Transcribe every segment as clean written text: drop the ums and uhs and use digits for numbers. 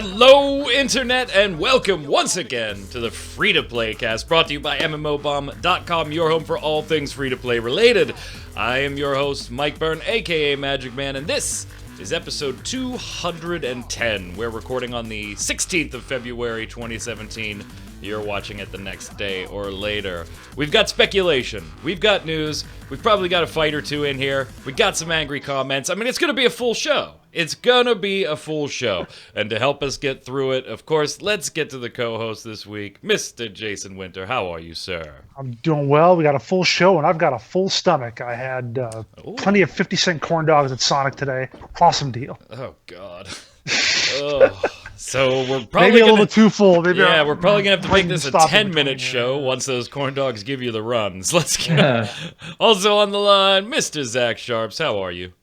Hello, Internet, and welcome once again to the Free-to-Play cast, brought to you by MMOBomb.com, your home for all things free-to-play related. I am your host, Mike Byrne, aka magicman, and this is episode 210. We're recording on the 16th of February, 2017. You're watching it the next day or later. We've got speculation. We've got news. We've probably got a fight or two in here. We got some angry comments. I mean, it's going to be a full show. It's gonna be a full show. And to help us get through it, of course, let's get to the co-host this week, Mr. Jason Winter. How are you, sir? I'm doing well. We got a full show, and I've got a full stomach. I had plenty of 50-cent corn dogs at Sonic today. Awesome deal. Oh, God. Oh. So we're probably maybe a little too full. Maybe we're probably gonna have to make this a 10-minute show once those corn dogs give you the runs. Let's go. Also on the line, Mr. Zach Sharps. How are you?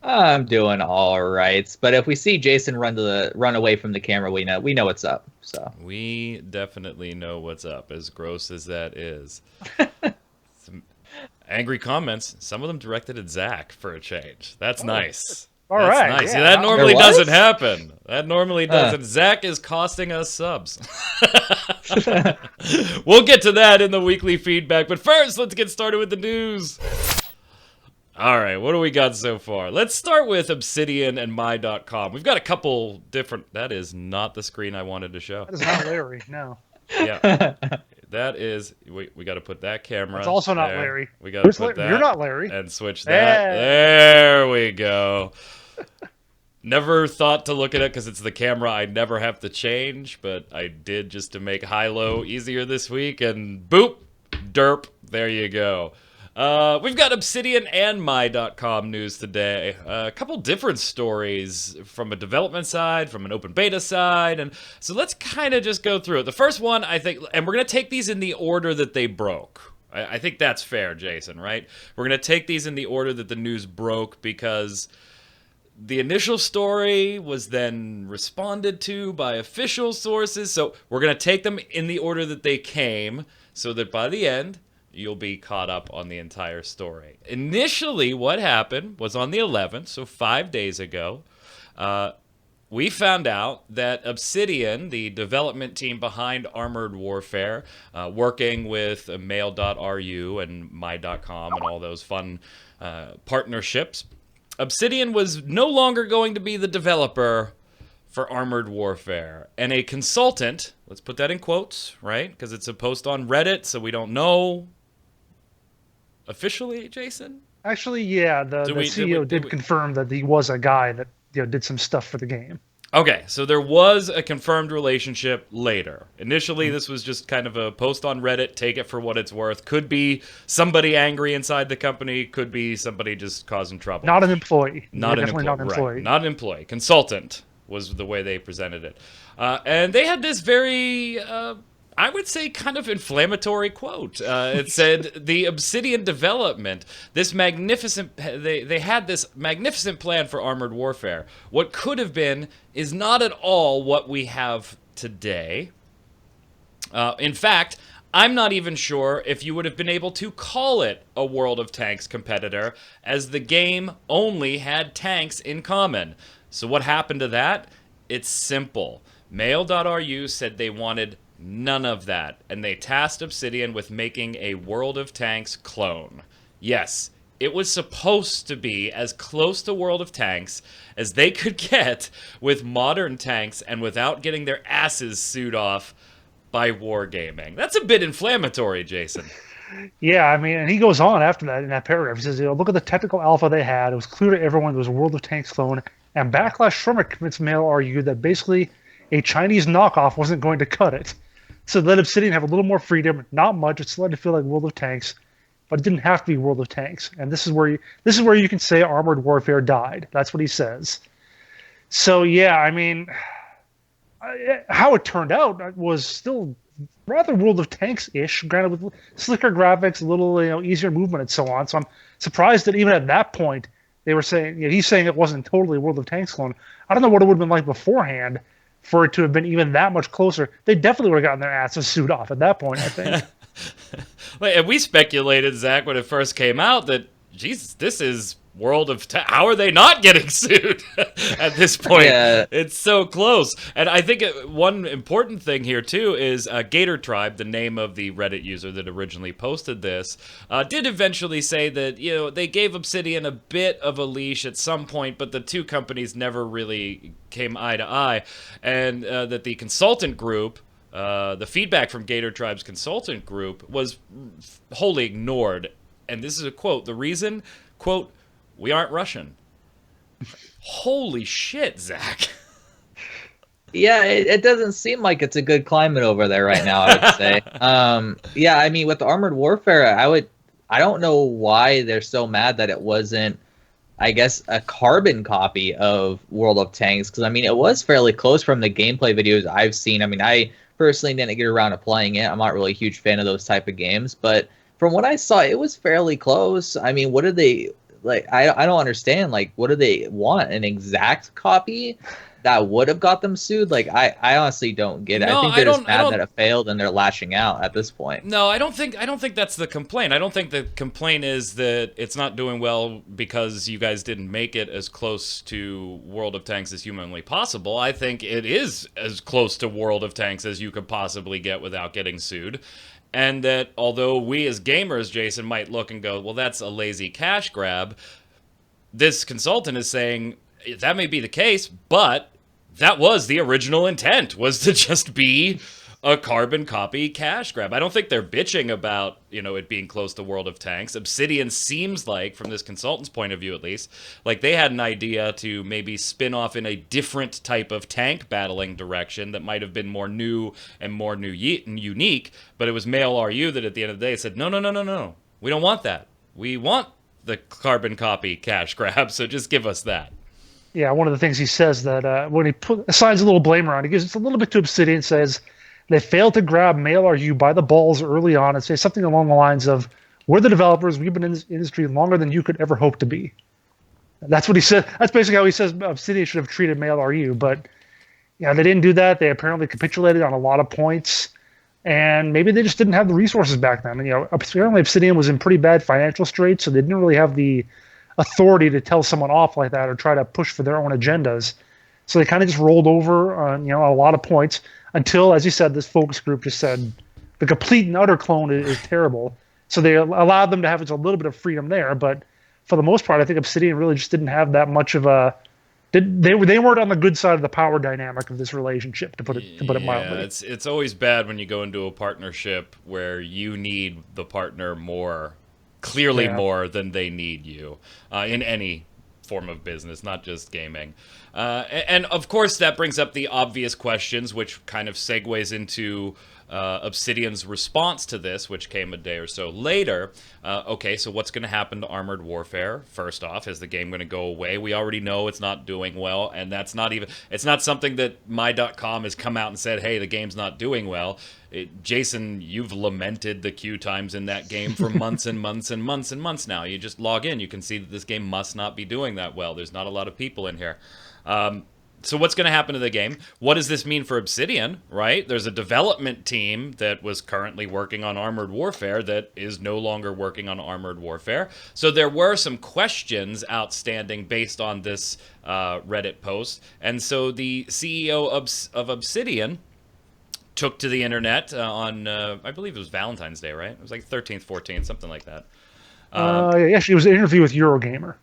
I'm doing all right, but if we see Jason run away from the camera, we know what's up. So we definitely know what's up, as gross as that is. Some angry comments, some of them directed at Zach for a change. That's nice. All right. Nice. Yeah. See, that normally doesn't happen. That normally doesn't. Zach is costing us subs. We'll get to that in the weekly feedback, but first, let's get started with the news. All right, what do we got so far? Let's start with Obsidian and my.com. We've got a couple different... That is not the screen I wanted to show. That is not Larry, no. Yeah. That is... We got to put that camera... It's also not there. Larry. We got to put that... You're not Larry. And switch that. Hey. There we go. Never thought to look at it because it's the camera I never have to change, but I did just to make high-low easier this week, and boop, derp, there you go. We've got Obsidian and my.com news today. A couple different stories from a development side, from an open beta side, and so let's kind of just go through it. The first one, I think, and we're going to take these in the order that they broke. I think that's fair, Jason, right? We're going to take these in the order that the news broke because the initial story was then responded to by official sources, so we're going to take them in the order that they came so that by the end, you'll be caught up on the entire story. Initially, what happened was on the 11th, so 5 days ago, we found out that Obsidian, the development team behind Armored Warfare, working with mail.ru and my.com and all those fun partnerships, Obsidian was no longer going to be the developer for Armored Warfare. And a consultant, let's put that in quotes, right? Because it's a post on Reddit, so we don't know officially, Jason? Actually, yeah, the CEO did confirm that he was a guy that did some stuff for the game. Okay, so there was a confirmed relationship later. Initially, this was just kind of a post on Reddit, take it for what it's worth. Could be somebody angry inside the company, could be somebody just causing trouble. Not an employee. Definitely not an employee. Right. Not an employee. Consultant was the way they presented it. And they had this very... I would say kind of inflammatory quote. It said, the Obsidian development, this magnificent, they had this magnificent plan for Armored Warfare. What could have been is not at all what we have today. In fact, I'm not even sure if you would have been able to call it a World of Tanks competitor, as the game only had tanks in common. So what happened to that? It's simple. Mail.ru said they wanted none of that, and they tasked Obsidian with making a World of Tanks clone. Yes, it was supposed to be as close to World of Tanks as they could get with modern tanks and without getting their asses sued off by wargaming. That's a bit inflammatory, Jason. Yeah, I mean, and he goes on after that in that paragraph. He says, look at the technical alpha they had. It was clear to everyone it was a World of Tanks clone, and backlash from it convinced Mail.ru that basically a Chinese knockoff wasn't going to cut it. So let Obsidian have a little more freedom, not much. It's let it feel like World of Tanks, but it didn't have to be World of Tanks. And this is where you can say Armored Warfare died. That's what he says. So yeah, I mean, how it turned out was still rather World of Tanks-ish, granted with slicker graphics, a little easier movement, and so on. So I'm surprised that even at that point they were saying he's saying it wasn't totally a World of Tanks clone. I don't know what it would have been like beforehand for it to have been even that much closer. They definitely would have gotten their asses sued off at that point, I think. And we speculated, Zach, when it first came out that, Jesus, this is how are they not getting sued at this point? Yeah. It's so close. And I think one important thing here, too, is Gator Tribe, the name of the Reddit user that originally posted this, did eventually say that, they gave Obsidian a bit of a leash at some point, but the two companies never really came eye to eye. And that the consultant group, the feedback from Gator Tribe's consultant group was wholly ignored. And this is a quote. The reason, quote, "We aren't Russian." Holy shit, Zach. Yeah, it doesn't seem like it's a good climate over there right now, I would say. Yeah, I mean, with the Armored Warfare, I don't know why they're so mad that it wasn't, I guess, a carbon copy of World of Tanks, because, I mean, it was fairly close from the gameplay videos I've seen. I mean, I personally didn't get around to playing it. I'm not really a huge fan of those type of games, but from what I saw, it was fairly close. I mean, what did they... Like, I don't understand. Like, what do they want? An exact copy that would have got them sued? Like, I honestly don't get it. No, I think they're just mad that it failed and they're lashing out at this point. No, I don't think that's the complaint. I don't think the complaint is that it's not doing well because you guys didn't make it as close to World of Tanks as humanly possible. I think it is as close to World of Tanks as you could possibly get without getting sued. And that although we as gamers, Jason, might look and go, well, that's a lazy cash grab, this consultant is saying that may be the case, but that was the original intent, was to just be a carbon copy cash grab. I don't think they're bitching about, it being close to World of Tanks. Obsidian seems like, from this consultant's point of view at least, like they had an idea to maybe spin off in a different type of tank battling direction that might have been more new and more unique, but it was Mail RU that at the end of the day said, no, we don't want that. We want the carbon copy cash grab, so just give us that. Yeah, one of the things he says that when he assigns a little blame around, he gives it a little bit to Obsidian, says, they failed to grab Mail RU by the balls early on and say something along the lines of, we're the developers, we've been in this industry longer than you could ever hope to be. That's what he said. That's basically how he says Obsidian should have treated Mail RU, but they didn't do that. They apparently capitulated on a lot of points, and maybe they just didn't have the resources back then. And, apparently Obsidian was in pretty bad financial straits, so they didn't really have the authority to tell someone off like that or try to push for their own agendas. So they kind of just rolled over on, a lot of points until, as you said, this focus group just said the complete and utter clone is terrible. So they allowed them to have a little bit of freedom there. But for the most part, I think Obsidian really just didn't have that much of a... They weren't on the good side of the power dynamic of this relationship, to put it mildly. Yeah, it's always bad when you go into a partnership where you need the partner more than they need you in any form of business, not just gaming. And of course, that brings up the obvious questions, which kind of segues into Obsidian's response to this, which came a day or so later. Okay, so what's going to happen to Armored Warfare? First off, is the game going to go away? We already know it's not doing well, and it's not something that my.com has come out and said, hey, the game's not doing well. Jason, you've lamented the queue times in that game for months and months and months and months now. You just log in, you can see that this game must not be doing that well. There's not a lot of people in here. So what's going to happen to the game? What does this mean for Obsidian, right? There's a development team that was currently working on Armored Warfare that is no longer working on Armored Warfare. So there were some questions outstanding based on this Reddit post. And so the CEO of Obsidian took to the internet on, I believe it was Valentine's Day, right? It was like 13th, 14th, something like that. Actually, it was an interview with Eurogamer.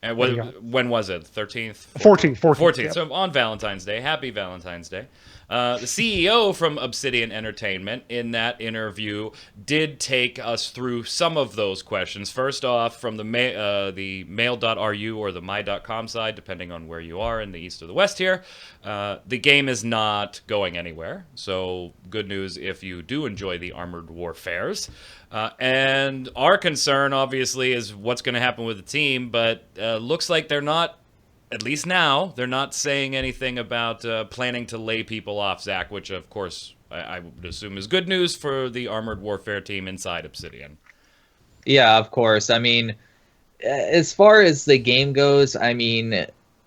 And when was it? 13th? 14th. Yeah. So on Valentine's Day. Happy Valentine's Day. The CEO from Obsidian Entertainment in that interview did take us through some of those questions. First off, from the mail.ru or the my.com side, depending on where you are in the east or the west here, the game is not going anywhere. So good news if you do enjoy the Armored Warfares. And our concern, obviously, is what's going to happen with the team, but looks like they're not, at least now, they're not saying anything about planning to lay people off, Zach, which, of course, I would assume is good news for the Armored Warfare team inside Obsidian. Yeah, of course. I mean, as far as the game goes, I mean,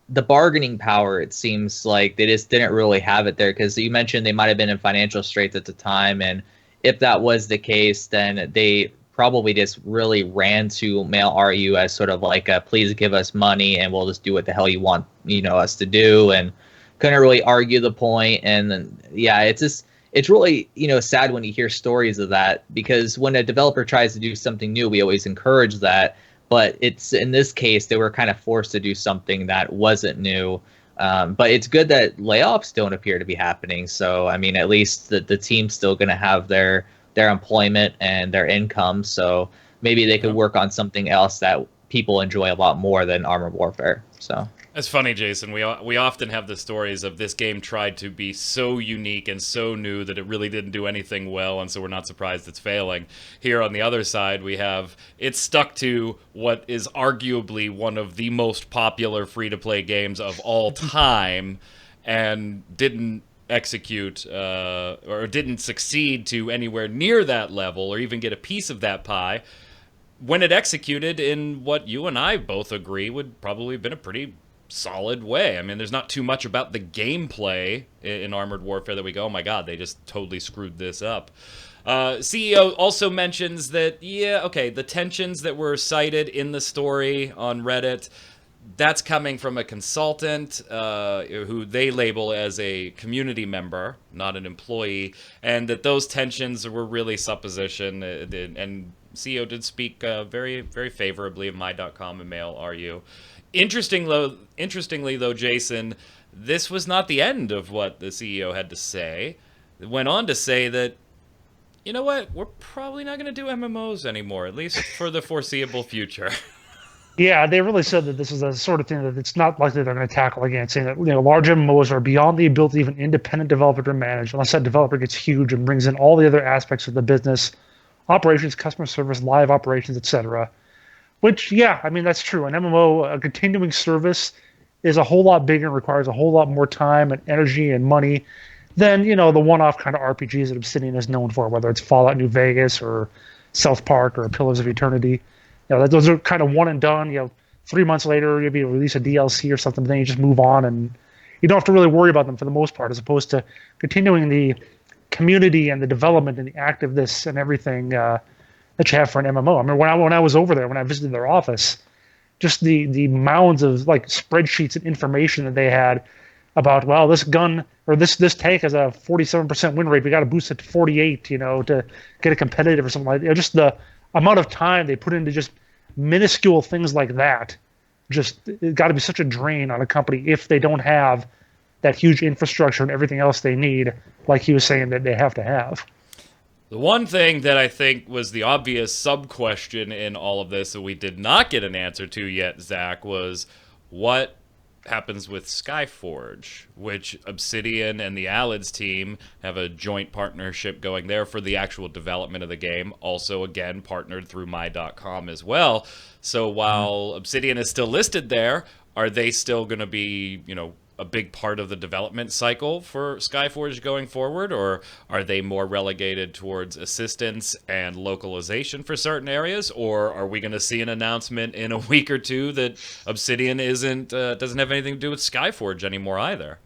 the bargaining power, it seems like they just didn't really have it there, because you mentioned they might have been in financial straits at the time, and if that was the case, then they probably just really ran to Mail RU as sort of like a please give us money and we'll just do what the hell you want us to do, and couldn't really argue the point. And then yeah, it's really sad when you hear stories of that, because when a developer tries to do something new, we always encourage that. But it's in this case they were kind of forced to do something that wasn't new. But it's good that layoffs don't appear to be happening. So I mean, at least the team's still going to have their employment and their income. So maybe they could work on something else that people enjoy a lot more than Armored Warfare. So. It's funny, Jason. We often have the stories of this game tried to be so unique and so new that it really didn't do anything well, and so we're not surprised it's failing. Here on the other side, we have it's stuck to what is arguably one of the most popular free-to-play games of all time, and didn't execute or didn't succeed to anywhere near that level or even get a piece of that pie when it executed in what you and I both agree would probably have been a pretty solid way. I mean, there's not too much about the gameplay in Armored Warfare that we go, oh my god, they just totally screwed this up. CEO also mentions that, the tensions that were cited in the story on Reddit, that's coming from a consultant who they label as a community member, not an employee, and that those tensions were really supposition. And CEO did speak very, very favorably of my.com and Mail RU. Interestingly, though, Jason, this was not the end of what the CEO had to say. It went on to say that, you know what, we're probably not going to do MMOs anymore, at least for the foreseeable future. Yeah, they really said that this is the sort of thing that it's not likely they're going to tackle again, saying that large MMOs are beyond the ability of an independent developer to manage, unless that developer gets huge and brings in all the other aspects of the business, operations, customer service, live operations, etc. Which, yeah, I mean, that's true. An MMO, a continuing service, is a whole lot bigger and requires a whole lot more time and energy and money than, the one-off kind of RPGs that Obsidian is known for, whether it's Fallout New Vegas or South Park or Pillars of Eternity. Those are kind of one and done. 3 months later, you'll be release a DLC or something, then you just move on, and you don't have to really worry about them for the most part, as opposed to continuing the community and the development and the activeness and everything that you have for an MMO. I mean, when I was over there, when I visited their office, just the mounds of like spreadsheets and information that they had about, well, this gun or this tank has a 47% win rate. We got to boost it to 48, to get it competitive or something like that. Just the amount of time they put into just minuscule things like that, it got to be such a drain on a company if they don't have that huge infrastructure and everything else they need, like he was saying that they have to have. The one thing that I think was the obvious sub-question in all of this that we did not get an answer to yet, Zach, was what happens with Skyforge, which Obsidian and the Alids team have a joint partnership going there for the actual development of the game. Also, again, partnered through my.com as well. So while Obsidian is still listed there, are they still going to be, a big part of the development cycle for Skyforge going forward, or are they more relegated towards assistance and localization for certain areas, or are we going to see an announcement in a week or two that Obsidian doesn't have anything to do with Skyforge anymore either?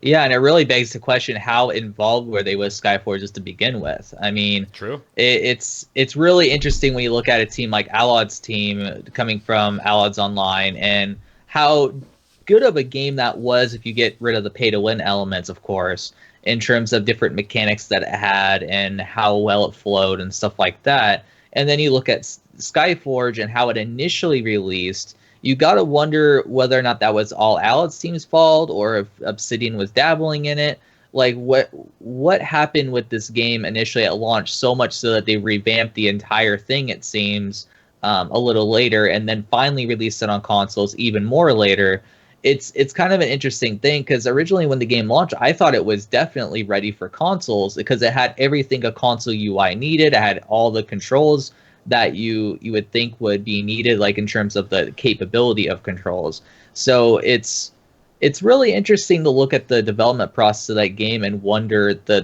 Yeah, and it really begs the question: how involved were they with Skyforge just to begin with? I mean, true. It's really interesting when you look at a team like Alod's team coming from Alod's Online, and how good of a game that was if you get rid of the pay-to-win elements, of course, in terms of different mechanics that it had and how well it flowed and stuff like that. And then you look at Skyforge and how it initially released, you got to wonder whether or not that was all Alod's team's fault or if Obsidian was dabbling in it. Like, what happened with this game initially at launch so much so that they revamped the entire thing, it seems, a little later, and then finally released it on consoles even more later. It's kind of an interesting thing, because originally when the game launched, I thought it was definitely ready for consoles because it had everything a console UI needed. It had all the controls that you would think would be needed, like in terms of the capability of controls. So it's really interesting to look at the development process of that game and wonder the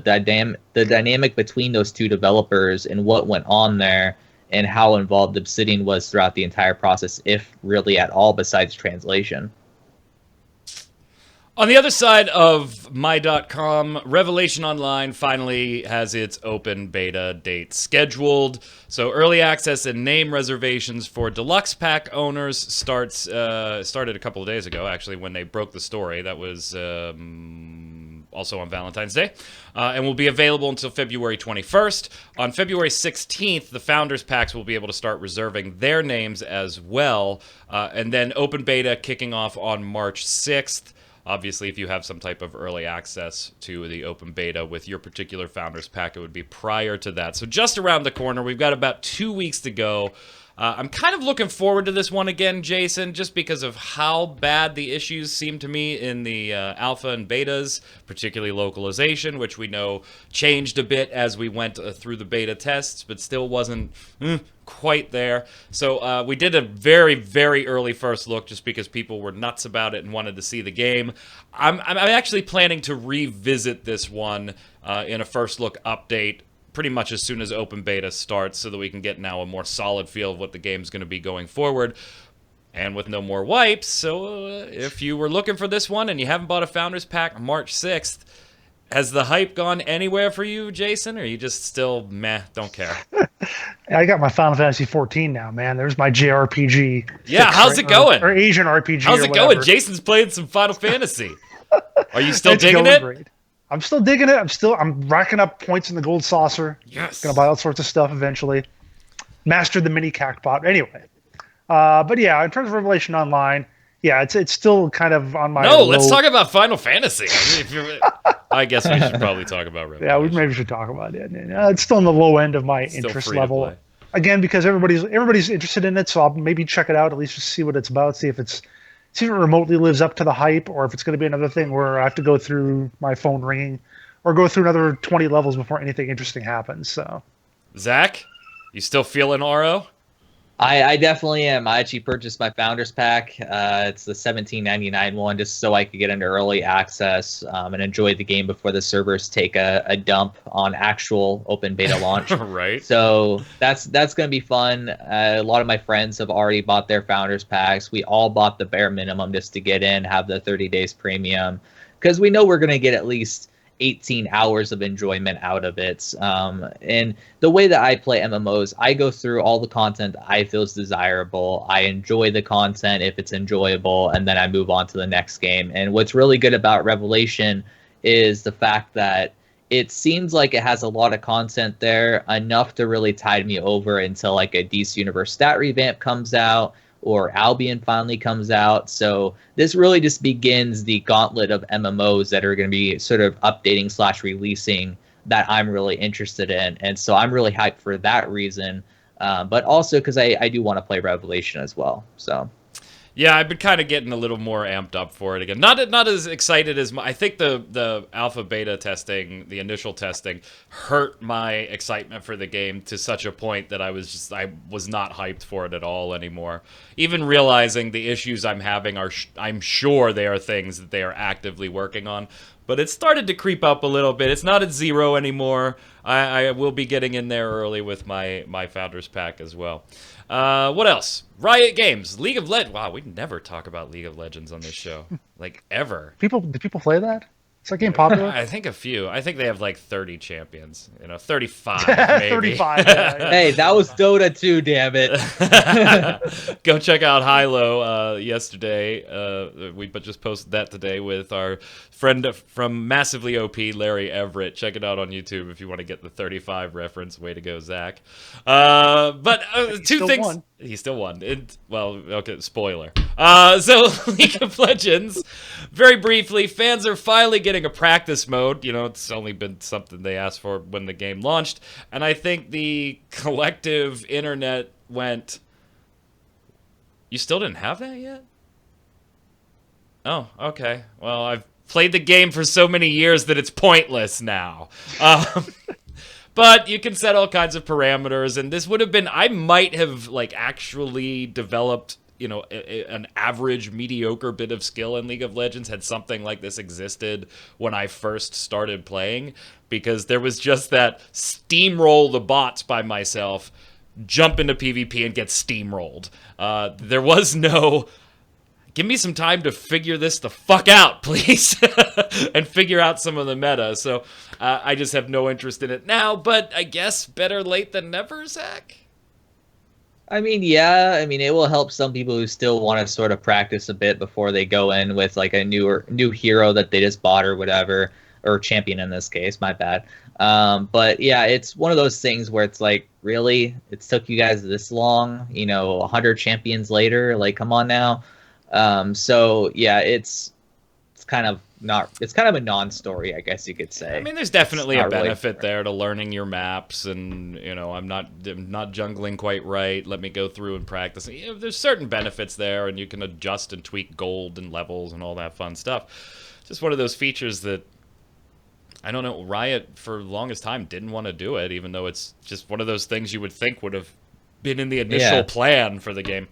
dynamic between those two developers and what went on there and how involved Obsidian was throughout the entire process, if really at all, besides translation. On the other side of my.com, Revelation Online finally has its open beta date scheduled. So early access and name reservations for deluxe pack owners started a couple of days ago, actually, when they broke the story. That was also on Valentine's Day, and will be available until February 21st. On February 16th, the Founders Packs will be able to start reserving their names as well, and then open beta kicking off on March 6th. Obviously, if you have some type of early access to the open beta with your particular Founders Pack, it would be prior to that. So just around the corner, we've got about 2 weeks to go. I'm kind of looking forward to this one again, Jason, just because of how bad the issues seem to me in the alpha and betas, particularly localization, which we know changed a bit as we went through the beta tests, but still wasn't quite there. So we did a very, very early first look just because people were nuts about it and wanted to see the game. I'm actually planning to revisit this one in a first look update pretty much as soon as open beta starts so that we can get now a more solid feel of what the game's going to be going forward. And with no more wipes, so if you were looking for this one and you haven't bought a Founders Pack March 6th, has the hype gone anywhere for you, Jason, or are you just still meh, don't care? I got my Final Fantasy 14 now, man. There's my JRPG. Yeah, how's it going? Or Asian RPG. How's it going? Jason's playing some Final Fantasy. Are you still digging it? Great. I'm still digging it. I'm racking up points in the gold saucer. Yes. Gonna buy all sorts of stuff eventually. Mastered the mini cactbot. Anyway. But yeah, in terms of Revelation Online, yeah, it's still kind of on my. No, let's talk about Final Fantasy. I guess we should probably talk about Revelation. Yeah, we maybe should talk about it. It's still on the low end of my interest level. Again, because everybody's interested in it, so I'll maybe check it out at least to see what it's about, see if it remotely lives up to the hype, or if it's going to be another thing where I have to go through my phone ringing, or go through another 20 levels before anything interesting happens. So, Zach, you still feeling RO? I definitely am. I actually purchased my Founders Pack. It's the $17.99 one, just so I could get into early access and enjoy the game before the servers take a dump on actual open beta launch. Right. So that's going to be fun. A lot of my friends have already bought their Founders Packs. We all bought the bare minimum just to get in, have the 30 days premium, because we know we're going to get at least 18 hours of enjoyment out of it. And the way that I play MMOs, I go through all the content that I feel is desirable. I enjoy the content if it's enjoyable, and then I move on to the next game. And what's really good about Revelation is the fact that it seems like it has a lot of content there, enough to really tide me over until like a DC Universe stat revamp comes out, or Albion finally comes out. So this really just begins the gauntlet of MMOs that are going to be sort of updating / releasing that I'm really interested in. And so I'm really hyped for that reason, but also because I do want to play Revelation as well. So yeah, I've been kind of getting a little more amped up for it again. Not as excited as I think the alpha beta testing, the initial testing, hurt my excitement for the game to such a point that I was not hyped for it at all anymore. Even realizing the issues I'm having I'm sure they are things that they are actively working on. But it started to creep up a little bit. It's not at 0 anymore. I will be getting in there early with my Founders Pack as well. What else? Riot Games, League of Legends. Wow, we never talk about League of Legends on this show, like ever. do people play that? Is that game popular? I think a few. I think they have like 30 champions. 35 maybe. 35. Yeah. hey, that was Dota 2, damn it. Go check out Hilo yesterday. We just posted that today with our friend from Massively OP, Larry Everett. Check it out on YouTube if you want to get the 35 reference. Way to go, Zach. But two things. Won. He still won. Okay, spoiler. So League of Legends, very briefly, fans are finally getting a practice mode. It's only been something they asked for when the game launched. And I think the collective internet went, you still didn't have that yet? Oh, okay. Well, I've played the game for so many years that it's pointless now. But you can set all kinds of parameters, and this would have been, I might have actually developed, an average, mediocre bit of skill in League of Legends had something like this existed when I first started playing, because there was just that steamroll the bots by myself, jump into PvP and get steamrolled. There was no give me some time to figure this the fuck out, please, and figure out some of the meta. So I just have no interest in it now, but I guess better late than never, Zach? I mean, yeah. I mean, it will help some people who still want to sort of practice a bit before they go in with like a new hero that they just bought or whatever, or champion in this case. My bad. But yeah, it's one of those things where it's like, really, it took you guys this long, 100 champions later, like, come on now. So yeah, it's kind of a non-story, I guess you could say. I mean, there's definitely a benefit there to learning your maps, and I'm not jungling quite right. Let me go through and practice. There's certain benefits there, and you can adjust and tweak gold and levels and all that fun stuff. Just one of those features that I don't know. Riot for the longest time didn't want to do it, even though it's just one of those things you would think would have been in the initial plan for the game.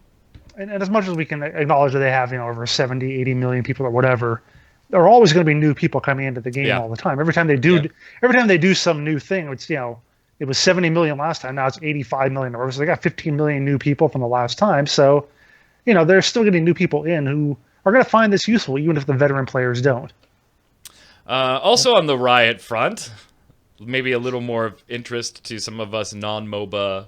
And as much as we can acknowledge that they have, over 70, 80 million people or whatever, there are always going to be new people coming into the game all the time. Every time they do some new thing, it's, it was 70 million last time. Now it's 85 million. So they got 15 million new people from the last time. So, there's still getting new people in who are going to find this useful, even if the veteran players don't. Also on the Riot front, maybe a little more of interest to some of us non-MOBA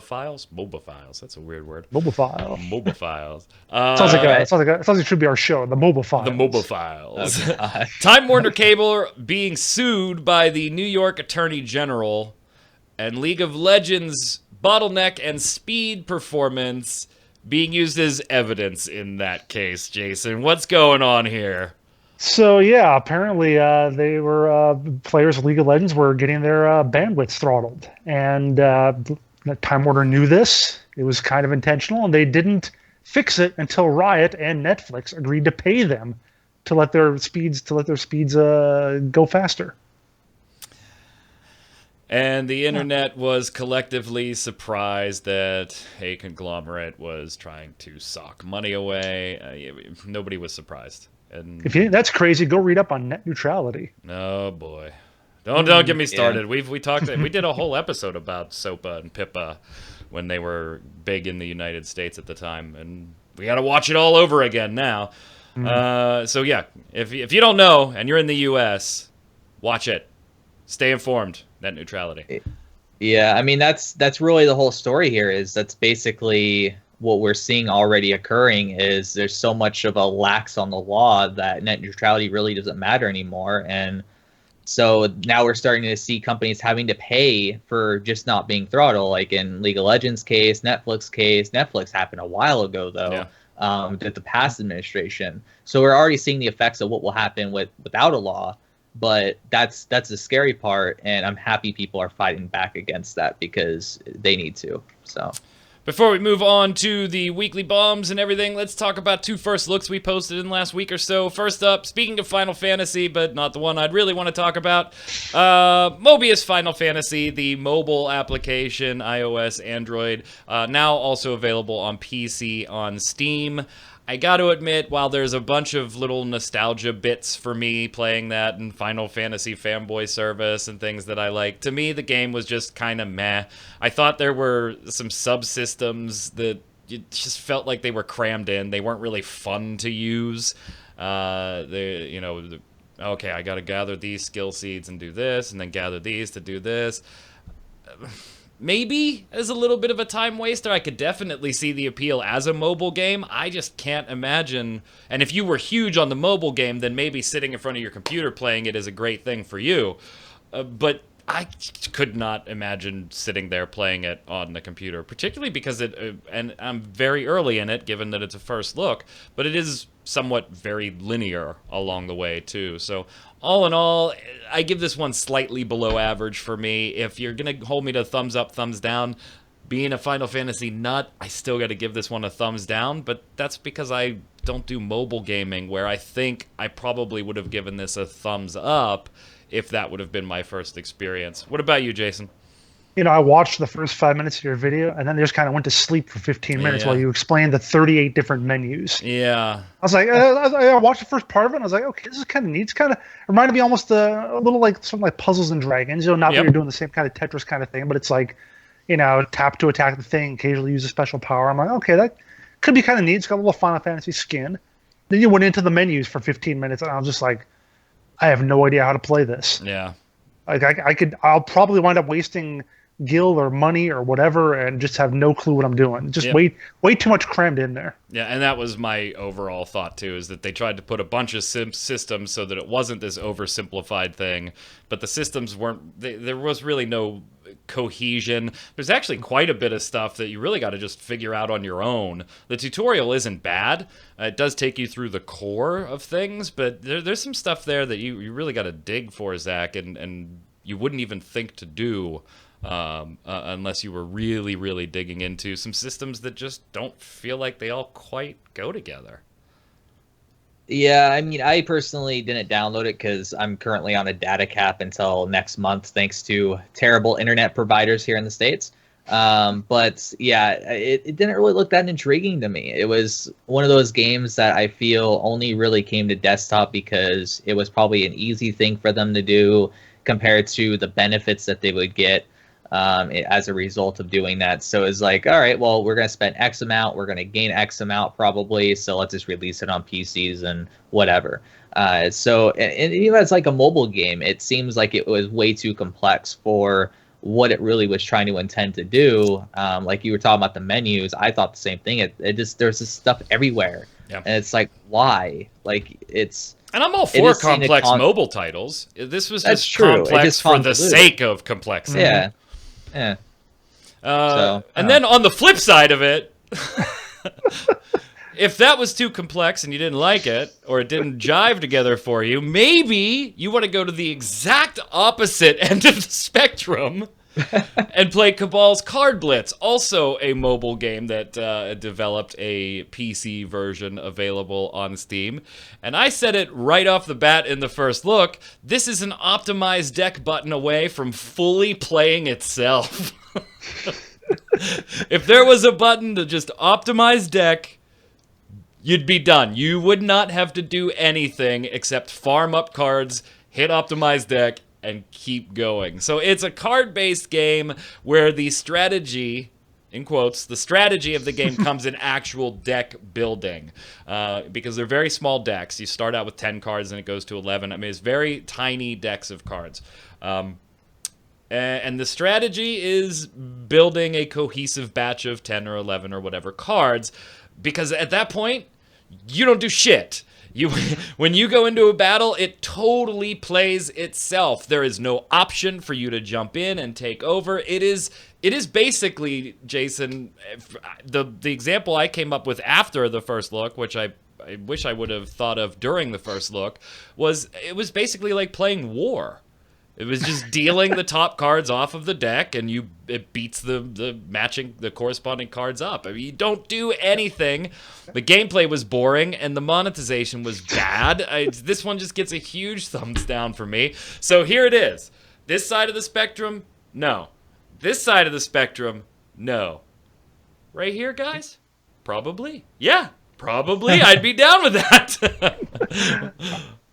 files. MOBA files. That's a weird word. MOBA file. MOBA files. Sounds like it should be our show. The MOBA files. The MOBA files. Oh, Time Warner Cable being sued by the New York Attorney General, and League of Legends bottleneck and speed performance being used as evidence in that case. Jason, what's going on here? So yeah, apparently they were players of League of Legends were getting their bandwidth throttled, and Time Warner knew this. It was kind of intentional, and they didn't fix it until Riot and Netflix agreed to pay them to let their speeds go faster. And the internet was collectively surprised that a conglomerate was trying to sock money away. Nobody was surprised. And If you think that's crazy, go read up on net neutrality. oh boy, don't get me started. We did a whole episode about SOPA and PIPA when they were big in the United States at the time, and we got to watch it all over again now. So yeah, if you don't know and you're in the U.S., watch it. Stay informed. Net neutrality. Yeah, I mean that's really the whole story here. That's basically what we're seeing already occurring. Is there's so much of a lax on the law that net neutrality really doesn't matter anymore, and so now we're starting to see companies having to pay for just not being throttled. Like in League of Legends case, Netflix happened a while ago though. With the past administration, so we're already seeing the effects of what will happen without a law. But that's the scary part, and I'm happy people are fighting back against that because they need to. So, before we move on to the weekly bombs and everything, let's talk about two first looks we posted in the last week or so. First up, speaking of Final Fantasy, but not the one I'd really want to talk about, Mobius Final Fantasy, the mobile application, iOS, Android, now also available on PC on Steam. I got to admit, while there's a bunch of little nostalgia bits for me playing that and Final Fantasy fanboy service and things that I like, to me the game was just kind of meh. I thought there were some subsystems that it just felt like they were crammed in. They weren't really fun to use. Okay, I got to gather these skill seeds and do this, and then gather these to do this. Maybe as a little bit of a time waster. I could definitely see the appeal as a mobile game. I just can't imagine. And if you were huge on the mobile game, then maybe sitting in front of your computer playing it is a great thing for you. But I could not imagine sitting there playing it on the computer, particularly because and I'm very early in it, given that it's a first look, but it is somewhat very linear along the way too. So all in all, I give this one slightly below average for me. If you're gonna hold me to thumbs up, thumbs down, being a Final Fantasy nut, I still got to give this one a thumbs down, but that's because I don't do mobile gaming, where I think I probably would have given this a thumbs up if that would have been my first experience. What about you, Jason? I watched the first 5 minutes of your video, and then just kind of went to sleep for 15 minutes while you explained the 38 different menus. Yeah. I was like, I watched the first part of it, and I was like, okay, this is kind of neat. It's kind of reminded me almost a little like something like Puzzles and Dragons. Not that you're doing the same kind of Tetris kind of thing, but it's like, tap to attack the thing, occasionally use a special power. I'm like, okay, that could be kind of neat. It's got a little Final Fantasy skin. Then you went into the menus for 15 minutes, and I was just like, I have no idea how to play this. Yeah. Like I'll probably wind up wasting gil or money or whatever, and just have no clue what I'm doing. Just way too much crammed in there. Yeah, and that was my overall thought too, is that they tried to put a bunch of systems so that it wasn't this oversimplified thing, but the systems weren't. There was really no cohesion. There's actually quite a bit of stuff that you really got to just figure out on your own. The tutorial isn't bad. It does take you through the core of things, but there's some stuff there that you really got to dig for, Zach, and you wouldn't even think to do. Unless you were really, really digging into some systems that just don't feel like they all quite go together. Yeah, I mean, I personally didn't download it because I'm currently on a data cap until next month, thanks to terrible internet providers here in the States. But yeah, it didn't really look that intriguing to me. It was one of those games that I feel only really came to desktop because it was probably an easy thing for them to do compared to the benefits that they would get as a result of doing that. So it's like, all right, well, we're going to spend X amount, we're going to gain X amount probably, so let's just release it on PCs and whatever. So even as like a mobile game, it seems like it was way too complex for what it really was trying to intend to do. Like you were talking about the menus, I thought the same thing. It just, there's this stuff everywhere. Yeah. And it's like, why? Like, it's... And I'm all for complex mobile titles. This was just complex for the sake of complexity. Yeah. Yeah. And then on the flip side of it, if that was too complex and you didn't like it, or it didn't jive together for you, maybe you want to go to the exact opposite end of the spectrum and play Cabal's Card Blitz, also a mobile game that developed a PC version available on Steam. And I said it right off the bat in the first look, this is an optimized deck button away from fully playing itself. If there was a button to just optimize deck, you'd be done. You would not have to do anything except farm up cards, hit optimize deck, and keep going. So it's a card-based game where the strategy, in quotes, the strategy of the game comes in actual deck building. Because they're very small decks. You start out with 10 cards and it goes to 11. I mean, it's very tiny decks of cards. And the strategy is building a cohesive batch of 10 or 11 or whatever cards. Because at that point, you don't do shit. When you go into a battle, it totally plays itself. There is no option for you to jump in and take over. It is basically, Jason, the example I came up with after the first look, which I wish I would have thought of during the first look, it was basically like playing War. It was just dealing the top cards off of the deck, and it beats the corresponding cards up. I mean, you don't do anything. The gameplay was boring, and the monetization was bad. This one just gets a huge thumbs down for me. So here it is. This side of the spectrum, no. This side of the spectrum, no. Right here, guys? Probably. Yeah, probably. I'd be down with that.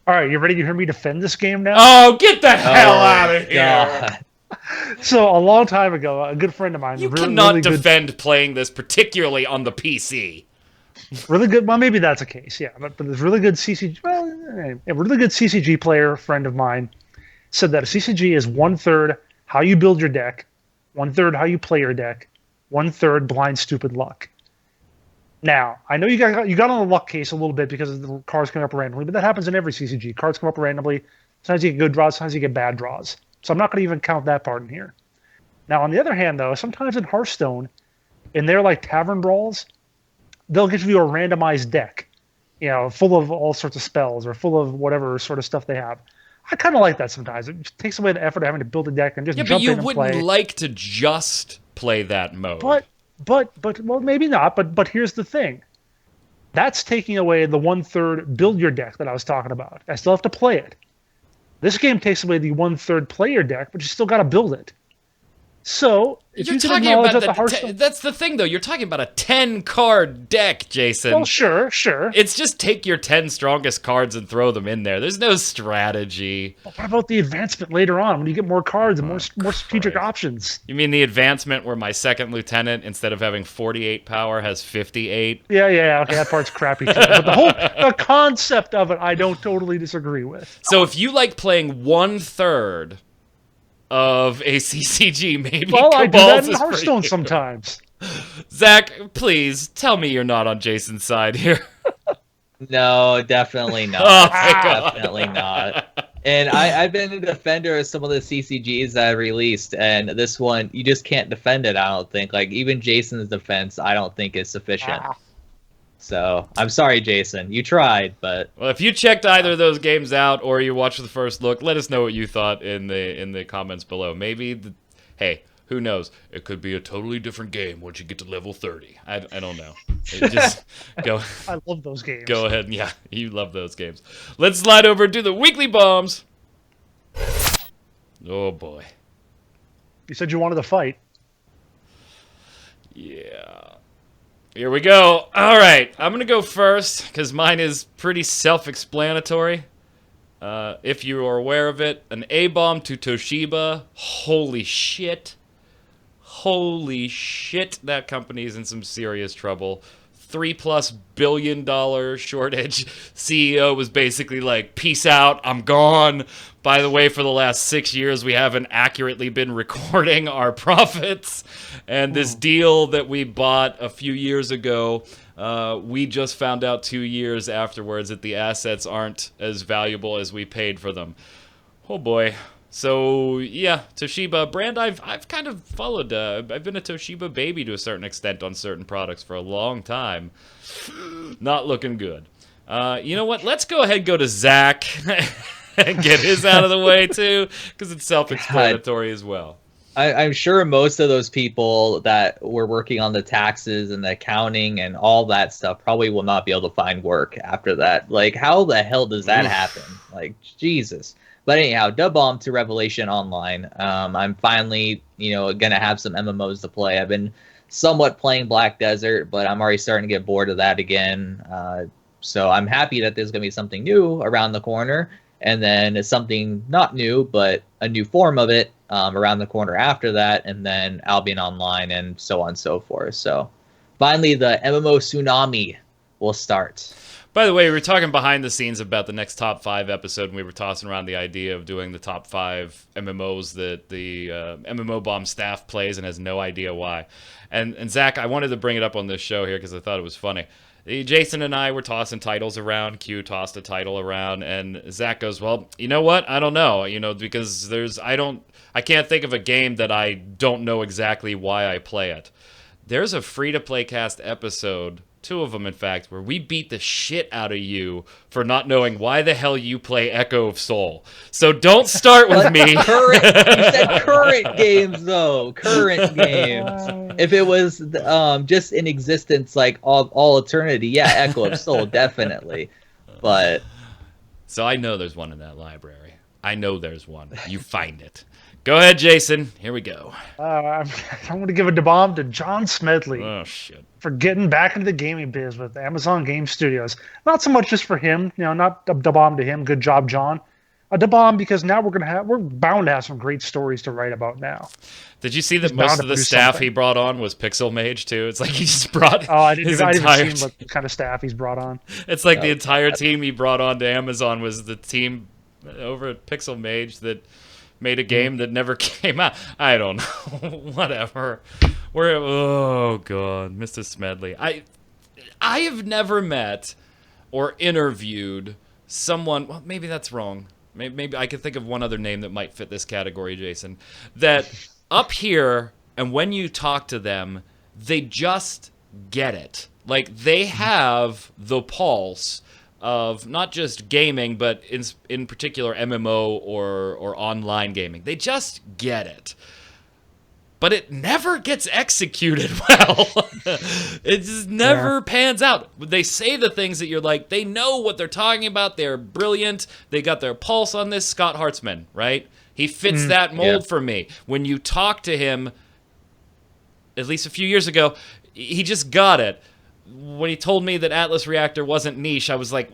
All right, you ready to hear me defend this game now? Oh, get the hell out of here! So a long time ago, a good friend of mine... You cannot defend playing this, particularly on the PC. Really good... Well, maybe that's a case, yeah. But this really good CCG... Well, a really good CCG player friend of mine said that a CCG is 1/3 how you build your deck, 1/3 how you play your deck, 1/3 blind stupid luck. Now, I know you got on the luck case a little bit because the cards come up randomly, but that happens in every CCG. Cards come up randomly. Sometimes you get good draws, sometimes you get bad draws. So I'm not going to even count that part in here. Now, on the other hand, though, sometimes in Hearthstone, in their like tavern brawls, they'll give you a randomized deck, full of all sorts of spells or full of whatever sort of stuff they have. I kind of like that sometimes. It just takes away the effort of having to build a deck and just jump in and play. Yeah, but you wouldn't like to just play that mode. But well, maybe not. But here's the thing. That's taking away the 1/3 build your deck that I was talking about. I still have to play it. This game takes away the 1/3 play your deck, but you still got to build it. So, if You're you can talking acknowledge about that the Hearthstone... that's the thing, though. You're talking about a 10-card deck, Jason. Well, sure. It's just take your 10 strongest cards and throw them in there. There's no strategy. But what about the advancement later on when you get more cards and more strategic Christ. options? You mean the advancement where my second lieutenant, instead of having 48 power, has 58? Yeah, okay, that part's crappy too. But the concept of it, I don't totally disagree with. So if you like playing 1/3 of a CCG, maybe Well, I do Cabal's that in is for Hearthstone you. sometimes. Zach, please tell me you're not on Jason's side here. No, definitely not. Oh, thank God. Definitely not. And I've been a defender of some of the CCGs that I released, and this one, you just can't defend it, I don't think. Like, even Jason's defense, I don't think is sufficient. So, I'm sorry, Jason. You tried, but... Well, if you checked either of those games out or you watched the first look, let us know what you thought in the comments below. Maybe, hey, who knows? It could be a totally different game once you get to level 30. I don't know. Just go. I love those games. Go ahead. Yeah, you love those games. Let's slide over to the weekly bombs. Oh, boy. You said you wanted to fight. Yeah. Here we go. All right. I'm going to go first because mine is pretty self-explanatory. If you are aware of it, an A-bomb to Toshiba. Holy shit. Holy shit. That company is in some serious trouble. $3+ billion shortage. CEO was basically like, peace out, I'm gone. By the way, for the last 6 years, we haven't accurately been recording our profits. And this deal that we bought a few years ago, we just found out 2 years afterwards that the assets aren't as valuable as we paid for them. Oh boy. So yeah, Toshiba brand I've kind of followed. I've been a Toshiba baby to a certain extent on certain products for a long time. Not looking good. You know what? Let's go ahead and go to Zach and get his out of the way too, because it's self-explanatory as well. I'm sure most of those people that were working on the taxes and the accounting and all that stuff probably will not be able to find work after that. Like, how the hell does that happen? Like, Jesus. But anyhow, dub bomb to Revelation Online. I'm finally, gonna have some MMOs to play. I've been somewhat playing Black Desert, but I'm already starting to get bored of that again. So I'm happy that there's gonna be something new around the corner, and then it's something not new, but a new form of it around the corner after that, and then Albion Online, and so on and so forth. So finally, the MMO tsunami will start. By the way, we were talking behind the scenes about the next top 5 episode, and we were tossing around the idea of doing the top 5 MMOs that the MMO Bomb staff plays and has no idea why. And Zach, I wanted to bring it up on this show here because I thought it was funny. Jason and I were tossing titles around. Q tossed a title around, and Zach goes, "Well, you know what? I don't know. Because I can't think of a game that I don't know exactly why I play it." There's a free-to-play cast episode, 2 of them, in fact, where we beat the shit out of you for not knowing why the hell you play Echo of Soul. So don't start with me. You said current games, though. Current games. If it was just in existence, like all eternity, yeah, Echo of Soul, definitely. But so I know there's one in that library. I know there's one. You find it. Go ahead, Jason. Here we go. I'm going to give a bomb to John Smedley. Oh, shit. For getting back into the gaming biz with Amazon Game Studios. Not so much just for him, not a bomb to him. Good job, John. A bomb because now we're bound to have some great stories to write about now. Did you see that most of the staff he brought on was Pixel Mage too? It's like he just brought I didn't see what kind of staff he's brought on. It's like the entire team he brought on to Amazon was the team over at Pixel Mage that made a game that never came out. I don't know. Whatever. Oh god, Mr. Smedley. I have never met or interviewed someone. Well, maybe that's wrong. Maybe I could think of one other name that might fit this category, Jason. That up here, and when you talk to them, they just get it. Like they have the pulse of not just gaming, but in particular MMO or online gaming. They just get it. But it never gets executed well. It just never pans out. They say the things that you're like, they know what they're talking about. They're brilliant. They got their pulse on this. Scott Hartzman, right? He fits that mold for me. When you talk to him, at least a few years ago, he just got it. When he told me that Atlas Reactor wasn't niche, I was like,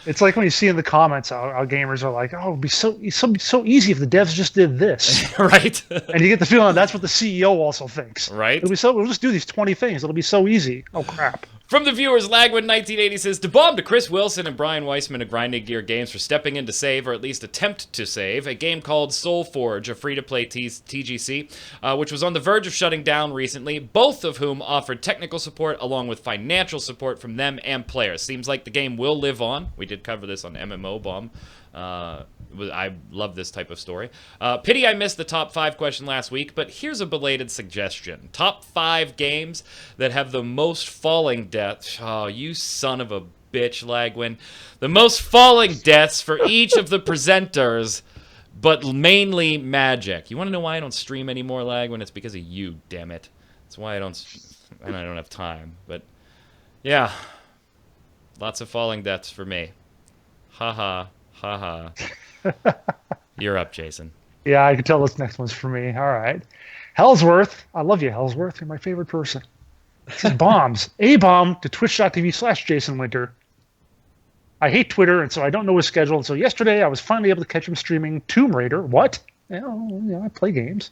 It's like when you see in the comments how gamers are like, "Oh, it'd be so easy if the devs just did this." right? And you get the feeling that's what the CEO also thinks. Right. We'll just do these 20 things. It'll be so easy. Oh crap. From the viewers, Lagwin1980 says, to bomb to Chris Wilson and Brian Weissman of Grinding Gear Games for stepping in to save, or at least attempt to save, a game called Skyforge, a free-to-play TGC, which was on the verge of shutting down recently, both of whom offered technical support along with financial support from them and players. Seems like the game will live on. We did cover this on MMO Bomb. I love this type of story. Pity I missed the top 5 question last week, but here's a belated suggestion. Top 5 games that have the most falling deaths. Oh, you son of a bitch, Lagwin. The most falling deaths for each of the presenters, but mainly Magic. You want to know why I don't stream anymore, Lagwin? It's because of you, damn it. That's why I don't have time. But, yeah. Lots of falling deaths for me. Ha-ha. Ha-ha. You're up, Jason. Yeah, I can tell this next one's for me. All right. Hellsworth. I love you, Hellsworth. You're my favorite person. This is bombs. A bomb to twitch.tv/Jason Winter. I hate Twitter, and so I don't know his schedule. And so yesterday I was finally able to catch him streaming Tomb Raider. What? Yeah, I play games.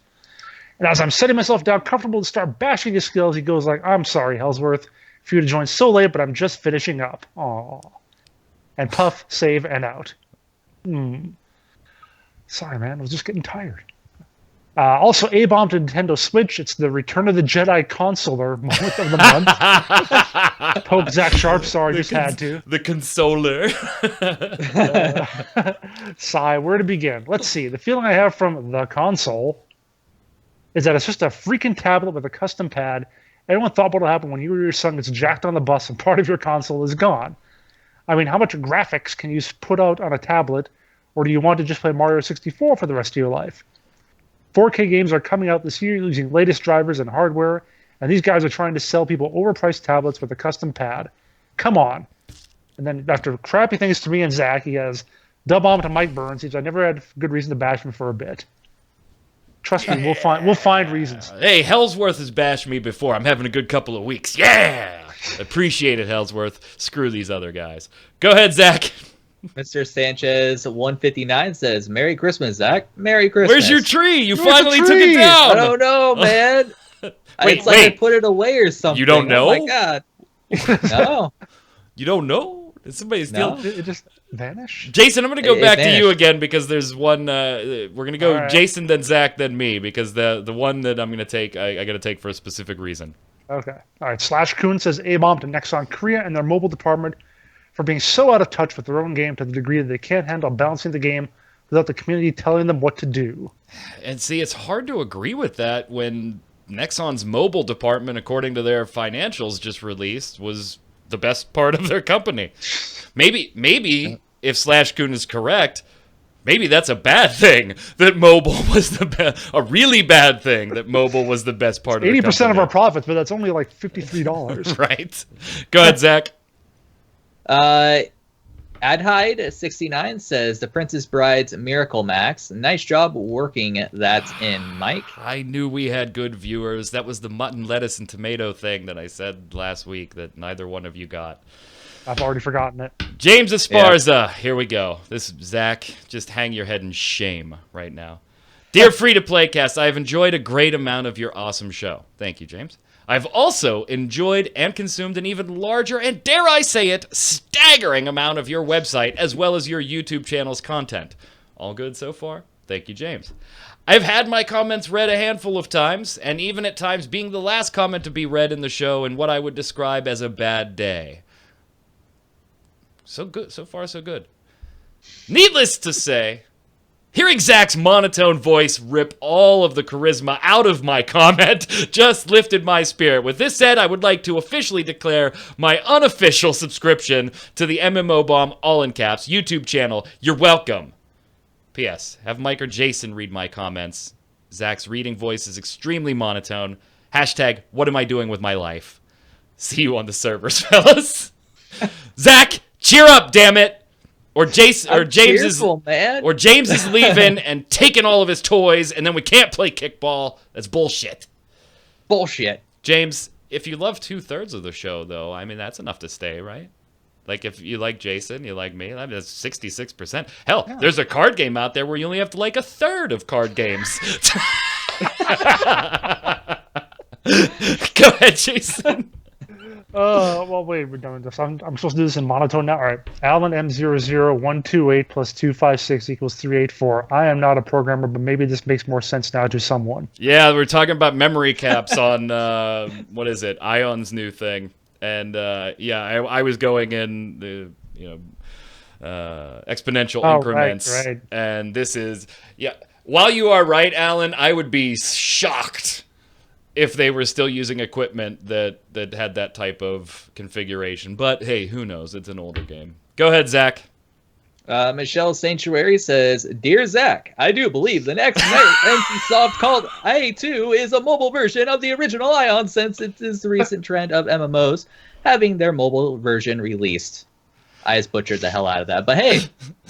And as I'm setting myself down comfortable to start bashing his skills, he goes like, I'm sorry, Hellsworth, for you to join so late, but I'm just finishing up. Aww. And puff, save, and out. Sorry, man. I was just getting tired. Also, A-bomb to Nintendo Switch. It's the Return of the Jedi consoler moment of the month. Pope Zach Sharp. Sorry, just had to. The consoler. Sigh. Where to begin? Let's see. The feeling I have from the console is that it's just a freaking tablet with a custom pad. Everyone thought what will happen when you or your son gets jacked on the bus and part of your console is gone. I mean, how much graphics can you put out on a tablet, or do you want to just play Mario 64 for the rest of your life? 4K games are coming out this year using latest drivers and hardware, and these guys are trying to sell people overpriced tablets with a custom pad. Come on. And then after crappy things to me and Zach, he has dub bomb to Mike Burns. He says, I never had good reason to bash him for a bit. Trust me, we'll find reasons. Hey, Hellsworth has bashed me before. I'm having a good couple of weeks. Yeah! Appreciate it, Hellsworth. Screw these other guys. Go ahead, Zach. Mr. Sanchez 159 says, Merry Christmas, Zach. Merry Christmas. Where's your tree? You Where's finally the took tree? it down. I don't know, man. It's like I put it away or something. You don't know? Oh my God. No. You don't know? Did somebody steal? No. It just vanished? Jason, I'm going to go It back to you vanished. again because there's one. We're going to go All right. Jason, then Zach, then me because the one that I'm going to take, I got to take for a specific reason. Okay. All right. Slash Kuhn says A-bomb to Nexon Korea and their mobile department for being so out of touch with their own game to the degree that they can't handle balancing the game without the community telling them what to do. And see, it's hard to agree with that when Nexon's mobile department, according to their financials just released, was the best part of their company. Maybe if Slash Kuhn is correct, maybe that's a bad thing that mobile was the best, a really bad thing that mobile was the best part of the company. 80% of our profits, but that's only like $53. Right. Go ahead, Zach. Adhide 69 says, The Princess Bride's Miracle Max. Nice job working that in, Mike. I knew we had good viewers. That was the mutton, lettuce, and tomato thing that I said last week that neither one of you got. I've already forgotten it. James Esparza. Here we go. This, Zach, just hang your head in shame right now. Dear Free-to-Play Cast, I have enjoyed a great amount of your awesome show. Thank you, James. I've also enjoyed and consumed an even larger and, dare I say it, staggering amount of your website as well as your YouTube channel's content. All good so far? Thank you, James. I've had my comments read a handful of times, and even at times being the last comment to be read in the show in what I would describe as a bad day. So good. So far, so good. Needless to say, hearing Zach's monotone voice rip all of the charisma out of my comment just lifted my spirit. With this said, I would like to officially declare my unofficial subscription to the MMO Bomb, all in caps, YouTube channel. You're welcome. P.S. Have Mike or Jason read my comments. Zach's reading voice is extremely monotone. Hashtag, what am I doing with my life? See you on the servers, fellas. Zach, cheer up, damn it. Or James cheerful, man. Or James is leaving and taking all of his toys, and then we can't play kickball. That's bullshit. Bullshit. James, if you love 2/3 of the show, though, I mean, that's enough to stay, right? Like, if you like Jason, you like me, I mean, that's 66%. Hell, there's a card game out there where you only have to like 1/3 of card games. Go ahead, Jason. Well, wait, we're done with this. I'm supposed to do this in monotone now. All right. Alan M00128 plus 256 equals 384. I am not a programmer, but maybe this makes more sense now to someone. Yeah, we're talking about memory caps on, what is it, Ion's new thing. And, I was going in the, exponential increments. Right. And this is, while you are right, Alan, I would be shocked if they were still using equipment that had that type of configuration. But, hey, who knows? It's an older game. Go ahead, Zach. Michelle Sanctuary says, Dear Zach, I do believe the next NCSoft called IA2 is a mobile version of the original Ion, since it is the recent trend of MMOs having their mobile version released. I just butchered the hell out of that. But hey,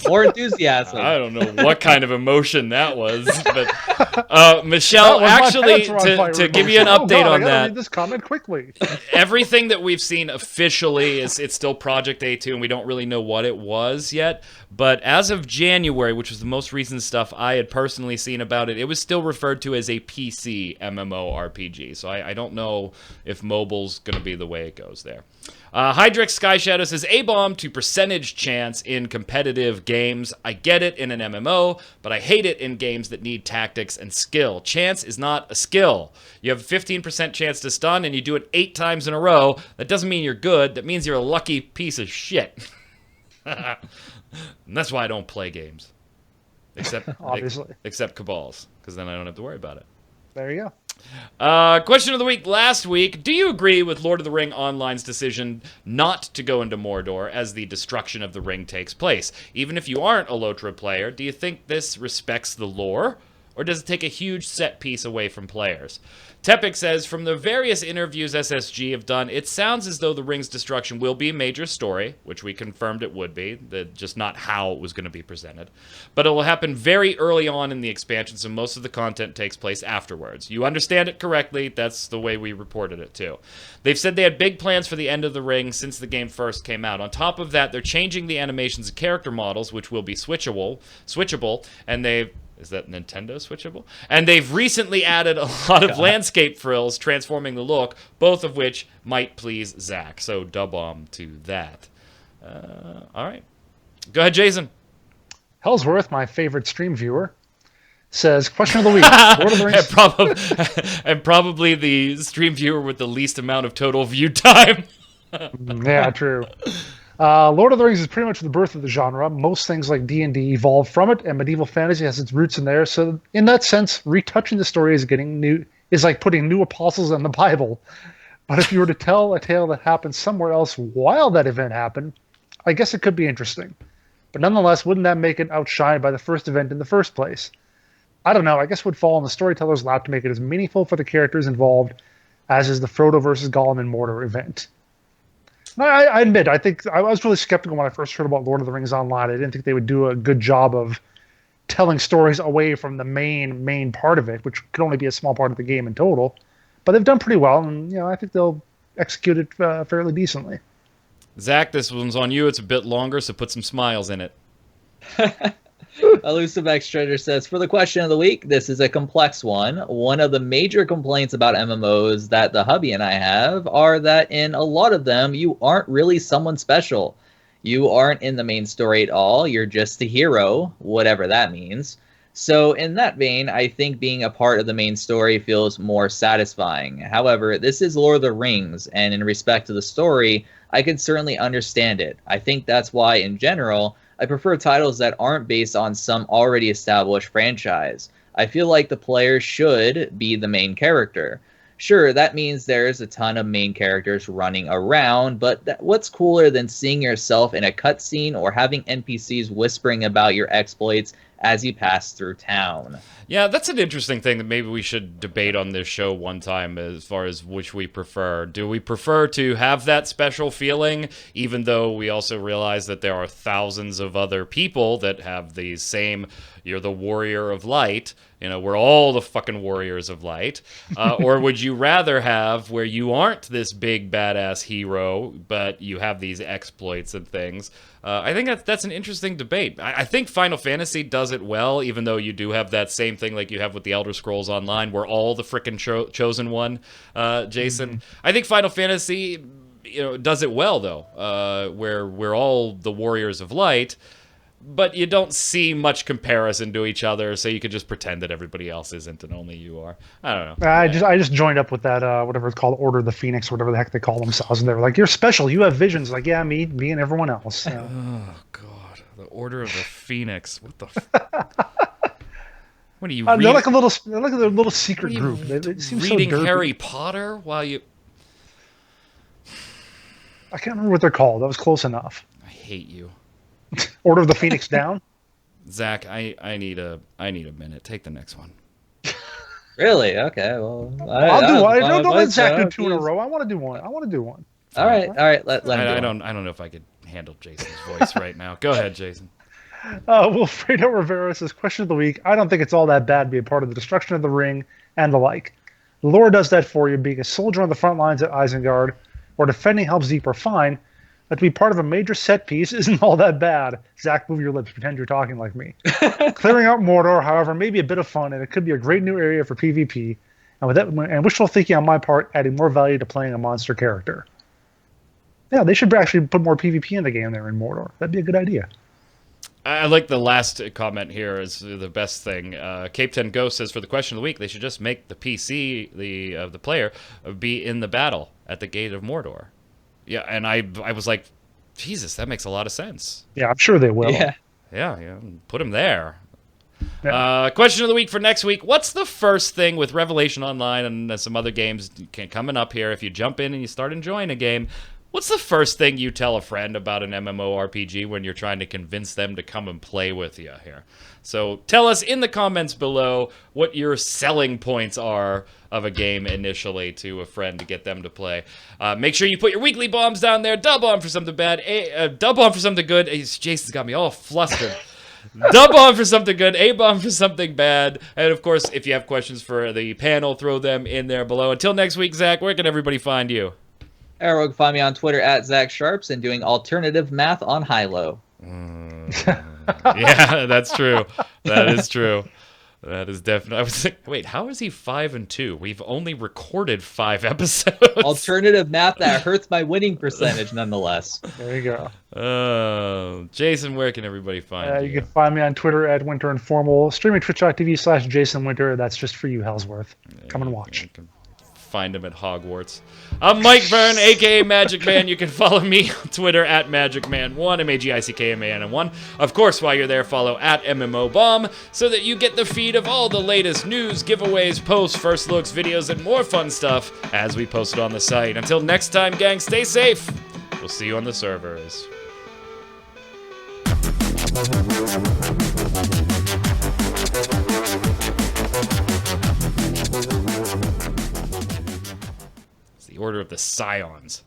more enthusiasm. I don't know what kind of emotion that was. But Michelle, actually, to give you an update on that. Read this comment quickly. Everything that we've seen officially it's still Project A2, and we don't really know what it was yet. But as of January, which was the most recent stuff I had personally seen about it, it was still referred to as a PC MMORPG. So I don't know if mobile's going to be the way it goes there. Hydrex Sky Shadow says, A-bomb to percentage chance in competitive games. I get it in an MMO, but I hate it in games that need tactics and skill. Chance is not a skill. You have a 15% chance to stun, and you do it 8 times in a row. That doesn't mean you're good. That means you're a lucky piece of shit. And that's why I don't play games. Except, obviously. Except Cabals, because then I don't have to worry about it. There you go. Question of the week last week. Do you agree with Lord of the Ring Online's decision not to go into Mordor as the destruction of the ring takes place? Even if you aren't a Lotra player, do you think this respects the lore? Or does it take a huge set piece away from players? Tepic says, from the various interviews SSG have done, it sounds as though the ring's destruction will be a major story, which we confirmed it would be, just not how it was going to be presented. But it will happen very early on in the expansion, so most of the content takes place afterwards. You understand it correctly, that's the way we reported it too. They've said they had big plans for the end of the ring since the game first came out. On top of that, they're changing the animations of character models, which will be switchable, and they've... Is that Nintendo switchable? And they've recently added a lot of landscape frills, transforming the look, both of which might please Zach. So dub-bomb to that. All right. Go ahead, Jason. Hellsworth, my favorite stream viewer, says, question of the week. Lord of the Rings. and probably the stream viewer with the least amount of total view time. Yeah, true. Lord of the Rings is pretty much the birth of the genre. Most things like D&D evolved from it, and medieval fantasy has its roots in there. So in that sense, retouching the story is like putting new apostles in the Bible. But if you were to tell a tale that happened somewhere else while that event happened, I guess it could be interesting. But nonetheless, wouldn't that make it outshined by the first event in the first place? I don't know. I guess it would fall on the storyteller's lap to make it as meaningful for the characters involved as is the Frodo versus Gollum in Mordor event. I admit, I think I was really skeptical when I first heard about Lord of the Rings Online. I didn't think they would do a good job of telling stories away from the main part of it, which could only be a small part of the game in total. But they've done pretty well, and I think they'll execute it fairly decently. Zach, this one's on you. It's a bit longer, so put some smiles in it. Elusive X Treasure says, for the question of the week, this is a complex one. One of the major complaints about MMOs that the hubby and I have are that in a lot of them, you aren't really someone special. You aren't in the main story at all. You're just a hero, whatever that means. So in that vein, I think being a part of the main story feels more satisfying. However, this is Lord of the Rings, and in respect to the story, I can certainly understand it. I think that's why, in general, I prefer titles that aren't based on some already established franchise. I feel like the player should be the main character. Sure, that means there's a ton of main characters running around, but what's cooler than seeing yourself in a cutscene or having NPCs whispering about your exploits as you pass through town. Yeah, that's an interesting thing that maybe we should debate on this show one time as far as which we prefer. Do we prefer to have that special feeling, even though we also realize that there are thousands of other people that have the same, you're the warrior of light, we're all the fucking warriors of light, or would you rather have where you aren't this big badass hero, but you have these exploits and things? I think that's an interesting debate. I think Final Fantasy does it well, even though you do have that same thing like you have with the Elder Scrolls Online, we're all the frickin' chosen one, Jason. Mm-hmm. I think Final Fantasy, does it well though, where we're all the warriors of light, but you don't see much comparison to each other, so you could just pretend that everybody else isn't and only you are. I don't know. I just joined up with that whatever it's called, Order of the Phoenix, or whatever the heck they call themselves, and they were like, "You're special. You have visions." Like, yeah, me and everyone else. So. Oh God, the Order of the Phoenix. What the? What are you? They're like a little secret group. It seems reading so Harry Potter while you. I can't remember what they're called. That was close enough. I hate you. Order of the Phoenix down. Zach, I need a minute. Take the next one. Really? Okay. Well, I'll do one. Don't let Zach do two in a row. I want to do one. All right. Let him I don't know if I could handle Jason's voice right now. Go ahead, Jason. Wilfredo Rivera says, question of the week. I don't think it's all that bad to be a part of the destruction of the ring and the like. The lore does that for you. Being a soldier on the front lines at Isengard or defending Helm's Deep are fine. But to be part of a major set piece isn't all that bad. Zach, move your lips. Pretend you're talking like me. Clearing out Mordor, however, may be a bit of fun, and it could be a great new area for PvP. And with that, and wishful thinking on my part, adding more value to playing a monster character. Yeah, they should actually put more PvP in the game there in Mordor. That'd be a good idea. I like the last comment here is the best thing. Cape 10 Ghost says, for the question of the week, they should just make the PC, the player, be in the battle at the Gate of Mordor. Yeah, and I was like, Jesus, that makes a lot of sense. Yeah, I'm sure they will. Yeah, put him there. Yeah. Question of the week for next week. What's the first thing with Revelation Online and some other games coming up here? If you jump in and you start enjoying a game, what's the first thing you tell a friend about an MMORPG when you're trying to convince them to come and play with you here? So tell us in the comments below what your selling points are of a game initially to a friend to get them to play. Make sure you put your weekly bombs down there. Dub bomb for something bad. Dub bomb for something good. Jason's got me all flustered. Dub bomb for something good. A bomb for something bad. And of course, if you have questions for the panel, throw them in there below. Until next week, Zach, where can everybody find you? Arrow, find me on Twitter at Zach Sharps and doing alternative math on Hilo. Yeah, that's true. That is true. That is definitely. I was like, wait, how is he 5-2? We've only recorded 5 episodes. Alternative math that hurts my winning percentage, nonetheless. There you go. Jason, where can everybody find you? You can find me on Twitter at Winter Informal, streaming twitch.tv/Jason Winter. That's just for you, Hellsworth. Come and watch. Find him at Hogwarts. I'm Mike Verne, aka Magic Man. You can follow me on Twitter at MagicMan1, MAGICKMAN1. Of course, while you're there, follow at MMOBomb so that you get the feed of all the latest news, giveaways, posts, first looks, videos, and more fun stuff as we post it on the site. Until next time, gang, stay safe. We'll see you on the servers. The Order of the Scions.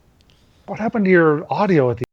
What happened to your audio at the